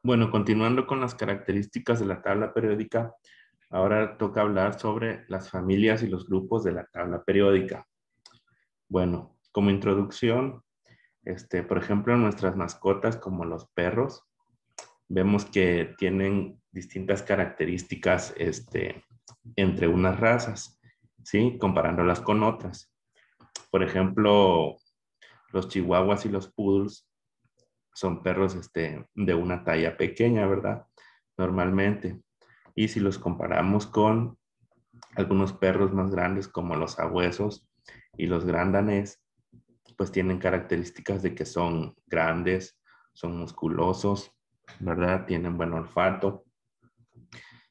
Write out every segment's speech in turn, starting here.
Bueno, continuando con las características de la tabla periódica, ahora toca hablar sobre las familias y los grupos de la tabla periódica. Bueno, como introducción, por ejemplo, nuestras mascotas como los perros, vemos que tienen distintas características, entre unas razas, ¿sí? Comparándolas con otras. Por ejemplo, los chihuahuas y los poodles son perros, de una talla pequeña, ¿verdad? Normalmente. Y si los comparamos con algunos perros más grandes como los sabuesos y los gran danés, pues tienen características de que son grandes, son musculosos, ¿verdad? Tienen buen olfato.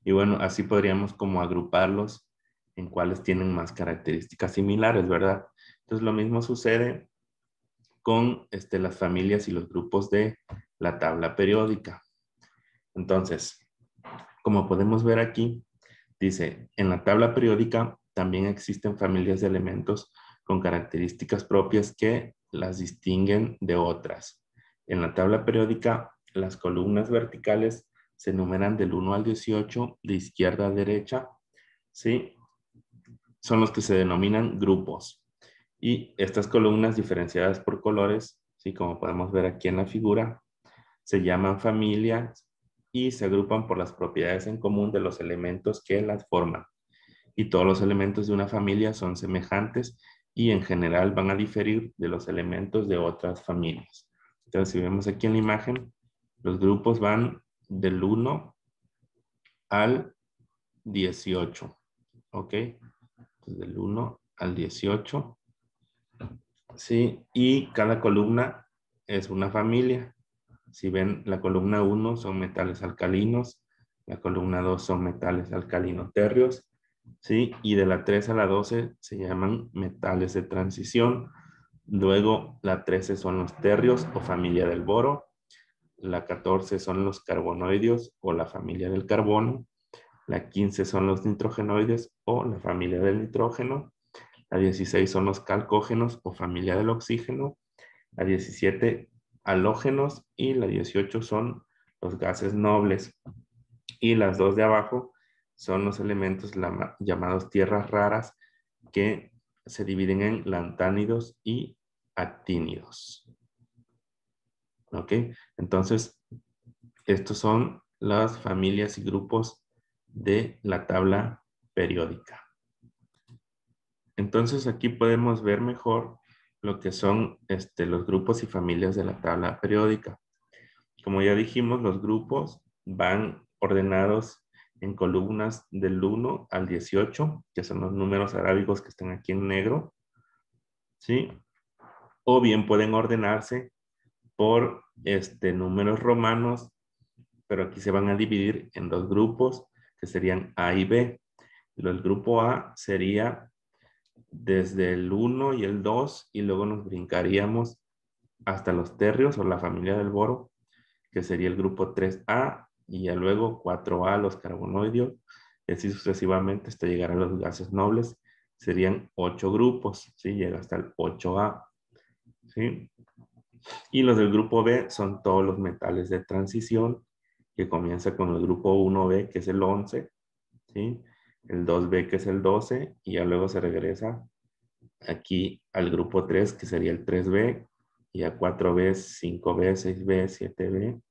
Y bueno, así podríamos como agruparlos en cuáles tienen más características similares, ¿verdad? Entonces lo mismo sucede con las familias y los grupos de la tabla periódica. Entonces, como podemos ver aquí, dice, en la tabla periódica también existen familias de elementos con características propias que las distinguen de otras. En la tabla periódica, las columnas verticales se numeran del 1 al 18 de izquierda a derecha, ¿sí? Son los que se denominan grupos. Y estas columnas diferenciadas por colores, ¿sí? Como podemos ver aquí en la figura, se llaman familias y se agrupan por las propiedades en común de los elementos que las forman. Y todos los elementos de una familia son semejantes y en general van a diferir de los elementos de otras familias. Entonces, si vemos aquí en la imagen, los grupos van del 1 al 18, ¿ok? Entonces, del 1 al 18, ¿sí? Y cada columna es una familia. Si ven, la columna 1 son metales alcalinos, la columna 2 son metales alcalino térreos, ¿sí? Y de la 3 a la 12 se llaman metales de transición. Luego la 13 son los terrios o familia del boro. La 14 son los carbonoideos o la familia del carbono. La 15 son los nitrogenoides o la familia del nitrógeno. La 16 son los calcógenos o familia del oxígeno. La 17 halógenos y la 18 son los gases nobles. Y las dos de abajo son los elementos llamados tierras raras que se dividen en lantánidos y actínidos. ¿Ok? Entonces, estos son las familias y grupos de la tabla periódica. Entonces, aquí podemos ver mejor lo que son los grupos y familias de la tabla periódica. Como ya dijimos, los grupos van ordenados en columnas del 1 al 18, que son los números arábigos que están aquí en negro, ¿sí? O bien pueden ordenarse por números romanos, pero aquí se van a dividir en dos grupos, que serían A y B. El grupo A sería desde el 1 y el 2, y luego nos brincaríamos hasta los terrios o la familia del boro, que sería el grupo 3A, y ya luego 4A los carbonoideos, y así sucesivamente hasta llegar a los gases nobles. Serían 8 grupos, ¿sí? Llega hasta el 8A, ¿sí? Y los del grupo B son todos los metales de transición, que comienza con el grupo 1B, que es el 11, ¿sí? El 2B, que es el 12, y ya luego se regresa aquí al grupo 3, que sería el 3B, y a 4B, 5B, 6B, 7B.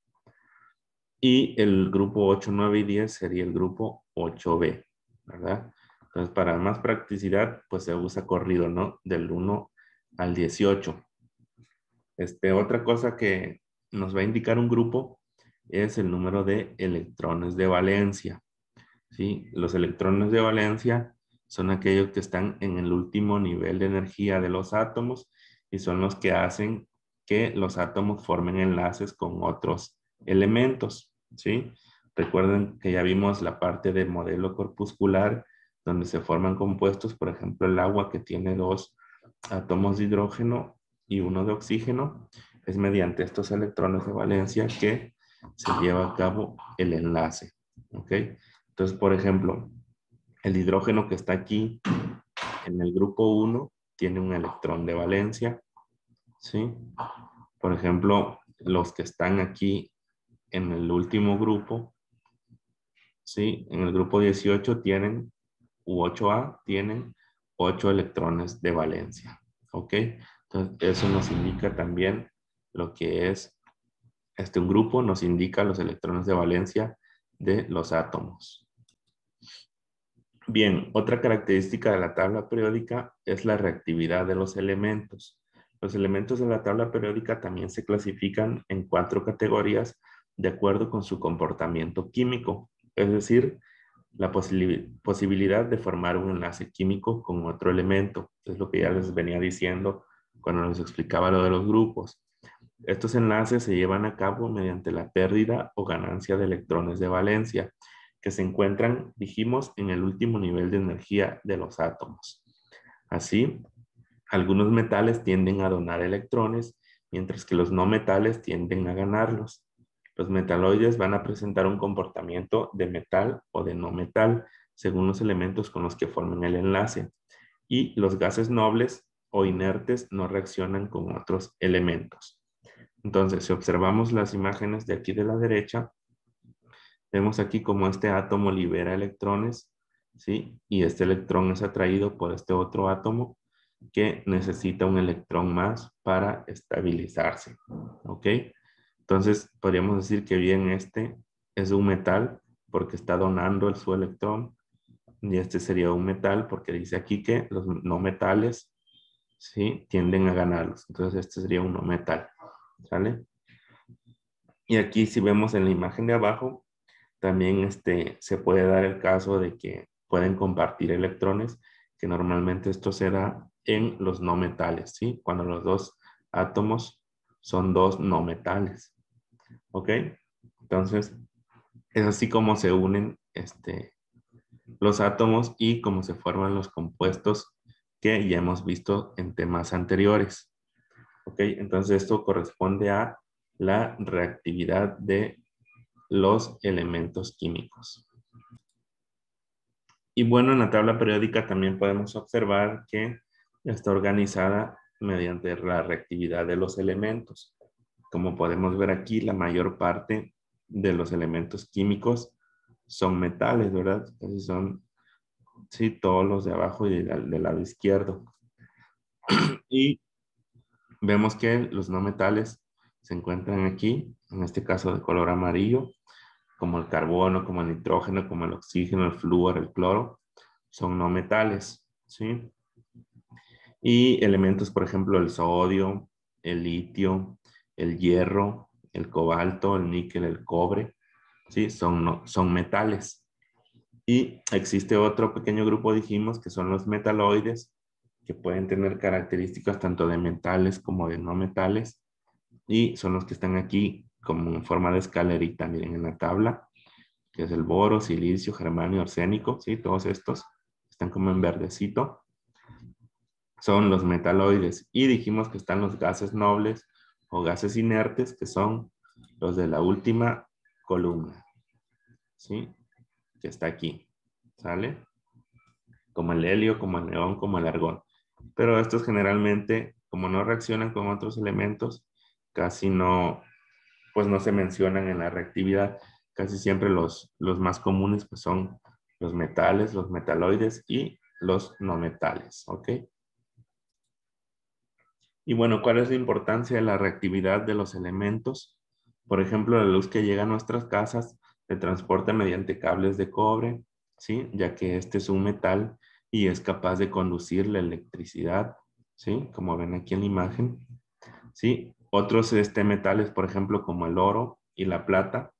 Y el grupo 8, 9 y 10 sería el grupo 8B, ¿verdad? Entonces, para más practicidad, pues se usa corrido, ¿no? Del 1 al 18. Otra cosa que nos va a indicar un grupo es el número de electrones de valencia, ¿sí? Los electrones de valencia son aquellos que están en el último nivel de energía de los átomos y son los que hacen que los átomos formen enlaces con otros elementos, ¿sí? Recuerden que ya vimos la parte del modelo corpuscular donde se forman compuestos, por ejemplo, el agua que tiene dos átomos de hidrógeno y uno de oxígeno. Es mediante estos electrones de valencia que se lleva a cabo el enlace, ¿ok? Entonces, por ejemplo, el hidrógeno que está aquí en el grupo 1 tiene un electrón de valencia, ¿sí? Por ejemplo, los que están aquí en el último grupo, ¿sí? En el grupo 18 tienen, u 8A, tienen 8 electrones de valencia, ¿ok? Entonces, eso nos indica también lo que es, un grupo nos indica los electrones de valencia de los átomos. Bien, otra característica de la tabla periódica es la reactividad de los elementos. Los elementos de la tabla periódica también se clasifican en 4 categorías de acuerdo con su comportamiento químico, es decir, la posibilidad de formar un enlace químico con otro elemento. Es lo que ya les venía diciendo cuando les explicaba lo de los grupos. Estos enlaces se llevan a cabo mediante la pérdida o ganancia de electrones de valencia, que se encuentran, dijimos, en el último nivel de energía de los átomos. Así, algunos metales tienden a donar electrones, mientras que los no metales tienden a ganarlos. Los metaloides van a presentar un comportamiento de metal o de no metal, según los elementos con los que forman el enlace. Y los gases nobles o inertes no reaccionan con otros elementos. Entonces, si observamos las imágenes de aquí de la derecha, vemos aquí como este átomo libera electrones, ¿sí? Y este electrón es atraído por este otro átomo que necesita un electrón más para estabilizarse, ¿ok? Entonces, podríamos decir que bien este es un metal porque está donando su electrón, y este sería un metal porque dice aquí que los no metales, ¿sí? Tienden a ganarlos. Entonces, este sería un no metal, ¿sale? Y aquí si vemos en la imagen de abajo, también se puede dar el caso de que pueden compartir electrones, que normalmente esto se da en los no metales, ¿sí? Cuando los dos átomos son dos no metales, ¿ok? Entonces, es así como se unen los átomos y cómo se forman los compuestos que ya hemos visto en temas anteriores, ¿ok? Entonces, esto corresponde a la reactividad de los elementos químicos. Y bueno, en la tabla periódica también podemos observar que está organizada mediante la reactividad de los elementos. Como podemos ver aquí, la mayor parte de los elementos químicos son metales, ¿verdad? Casi son, sí, todos los de abajo y del lado izquierdo. Y vemos que los no metales se encuentran aquí, en este caso de color amarillo, como el carbono, como el nitrógeno, como el oxígeno, el flúor, el cloro, son no metales, ¿sí? Y elementos, por ejemplo, el sodio, el litio, el hierro, el cobalto, el níquel, el cobre, ¿sí? Son metales. Y existe otro pequeño grupo, dijimos, que son los metaloides, que pueden tener características tanto de metales como de no metales, y son los que están aquí como en forma de escalerita, miren en la tabla, que es el boro, silicio, germanio, arsénico, ¿sí? Todos estos están como en verdecito. Son los metaloides. Y dijimos que están los gases nobles o gases inertes, que son los de la última columna, ¿sí? Que está aquí, ¿sale? Como el helio, como el neón, como el argón. Pero estos generalmente, como no reaccionan con otros elementos, casi no, pues no se mencionan en la reactividad. Casi siempre los más comunes pues son los metales, los metaloides y los no metales, ¿ok? Y bueno, ¿cuál es la importancia de la reactividad de los elementos? Por ejemplo, la luz que llega a nuestras casas se transporta mediante cables de cobre, ¿sí? Ya que este es un metal y es capaz de conducir la electricidad, ¿sí? Como ven aquí en la imagen, ¿sí? Otros metales, por ejemplo, como el oro y la plata,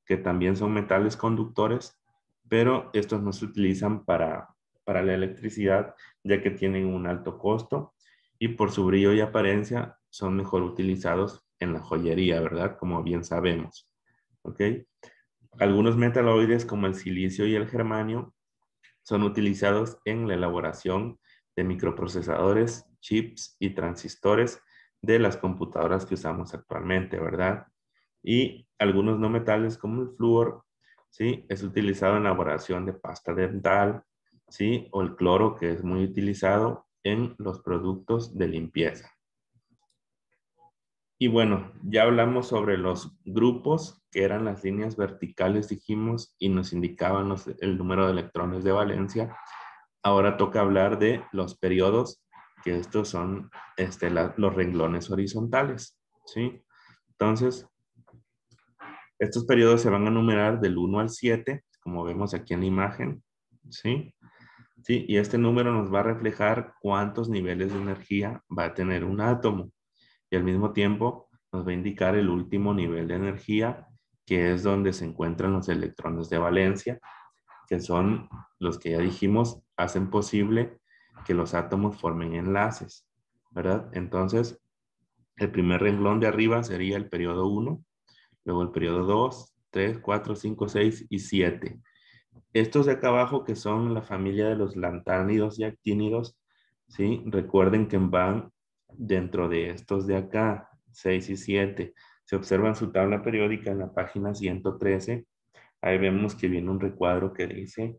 que también son metales conductores, pero estos no se utilizan para la electricidad, ya que tienen un alto costo y por su brillo y apariencia son mejor utilizados en la joyería, ¿verdad? Como bien sabemos, ¿ok? Algunos metaloides como el silicio y el germanio son utilizados en la elaboración de microprocesadores, chips y transistores de las computadoras que usamos actualmente, ¿verdad? Y algunos no metales como el flúor, ¿sí? Es utilizado en la elaboración de pasta dental, ¿sí? O el cloro, que es muy utilizado en los productos de limpieza. Y bueno, ya hablamos sobre los grupos, que eran las líneas verticales, dijimos, y nos indicaban el número de electrones de valencia. Ahora toca hablar de los periodos, que estos son los renglones horizontales, ¿sí? Entonces, estos periodos se van a numerar del 1 al 7, como vemos aquí en la imagen, ¿sí? Sí, y este número nos va a reflejar cuántos niveles de energía va a tener un átomo. Y al mismo tiempo nos va a indicar el último nivel de energía, que es donde se encuentran los electrones de valencia, que son los que ya dijimos, hacen posible que los átomos formen enlaces, ¿verdad? Entonces, el primer renglón de arriba sería el periodo 1, luego el periodo 2, 3, 4, 5, 6 y 7. Estos de acá abajo, que son la familia de los lantánidos y actínidos, ¿sí? Recuerden que van dentro de estos de acá, 6 y 7. Se observan su tabla periódica en la página 113. Ahí vemos que viene un recuadro que dice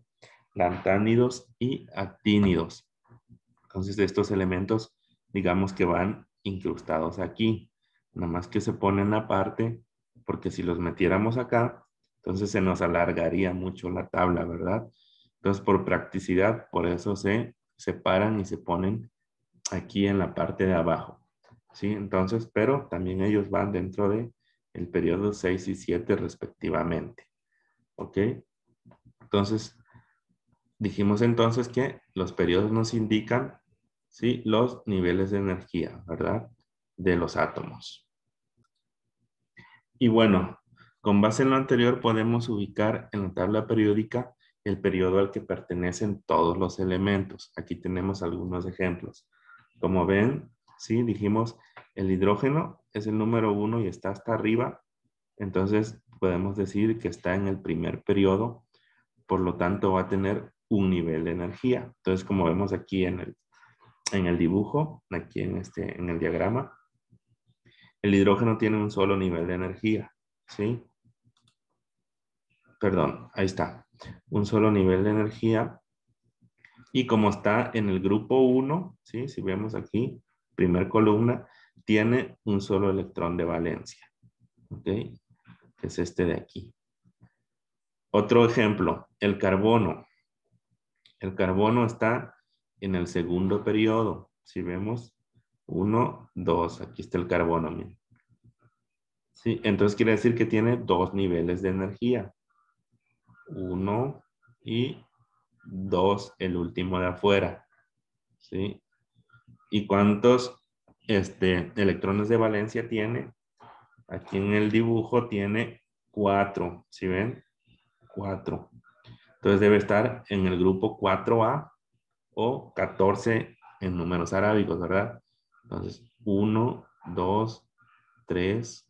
lantánidos y actínidos. Entonces, estos elementos, digamos que van incrustados aquí. Nada más que se ponen aparte, porque si los metiéramos acá, entonces se nos alargaría mucho la tabla, ¿verdad? Entonces, por practicidad, por eso se separan y se ponen aquí en la parte de abajo. ¿Sí? Entonces, pero también ellos van dentro de el periodo 6 y 7 respectivamente. ¿Ok? Entonces, dijimos entonces que los periodos nos indican, ¿sí?, los niveles de energía, ¿verdad?, de los átomos. Y bueno, con base en lo anterior podemos ubicar en la tabla periódica el periodo al que pertenecen todos los elementos. Aquí tenemos algunos ejemplos. Como ven, sí, dijimos el hidrógeno es el número 1 y está hasta arriba. Entonces podemos decir que está en el primer periodo, por lo tanto va a tener un nivel de energía. Entonces, como vemos aquí en el dibujo, aquí en el diagrama, el hidrógeno tiene un solo nivel de energía, ¿sí? Perdón, ahí está. Un solo nivel de energía. Y como está en el grupo 1, ¿sí? Si vemos aquí, primer columna, tiene un solo electrón de valencia, ¿ok? Que es este de aquí. Otro ejemplo, el carbono. El carbono está en el segundo periodo. Si vemos, 1, 2, aquí está el carbono. Miren. Sí, entonces quiere decir que tiene dos niveles de energía. 1 y 2, el último de afuera. ¿Sí? ¿Y cuántos electrones de valencia tiene? Aquí en el dibujo tiene 4. ¿Sí ven? 4. Entonces debe estar en el grupo 4A o 14 en números arábicos, ¿verdad? Entonces, 1, 2, 3,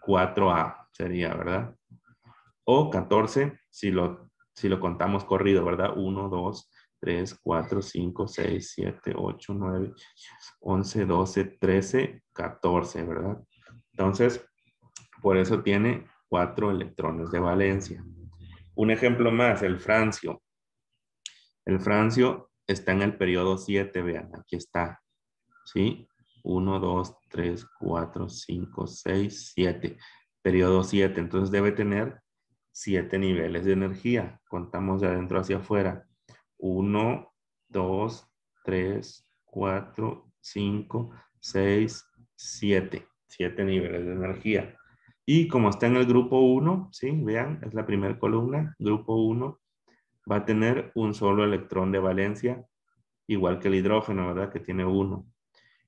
4A sería, ¿verdad? O 14 si lo contamos corrido, ¿verdad? 1, 2, 3, 4, 5, 6, 7, 8, 9, 11, 12, 13, 14, ¿verdad? Entonces, por eso tiene 4 electrones de valencia. Un ejemplo más, el francio. El francio está en el periodo 7, vean, aquí está, ¿sí? 1, 2, 3, 4, 5, 6, 7. Periodo 7, entonces debe tener 7 niveles de energía. Contamos de adentro hacia afuera. 1, 2, 3, 4, 5, 6, 7. 7 niveles de energía. Y como está en el grupo 1, ¿sí? Vean, es la primera columna, grupo 1, va a tener un solo electrón de valencia, igual que el hidrógeno, ¿verdad? Que tiene 1.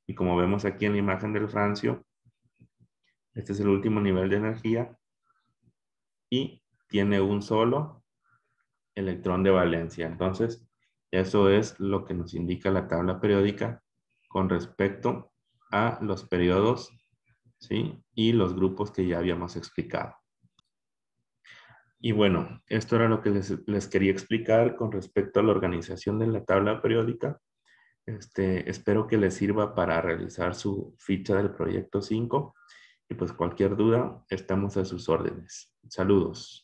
Y como vemos aquí en la imagen del francio, este es el último nivel de energía y tiene un solo electrón de valencia. Entonces, eso es lo que nos indica la tabla periódica con respecto a los periodos, ¿sí? Y los grupos que ya habíamos explicado. Y bueno, esto era lo que les quería explicar con respecto a la organización de la tabla periódica. Espero que les sirva para realizar su ficha del proyecto 5. Y pues cualquier duda, estamos a sus órdenes. Saludos.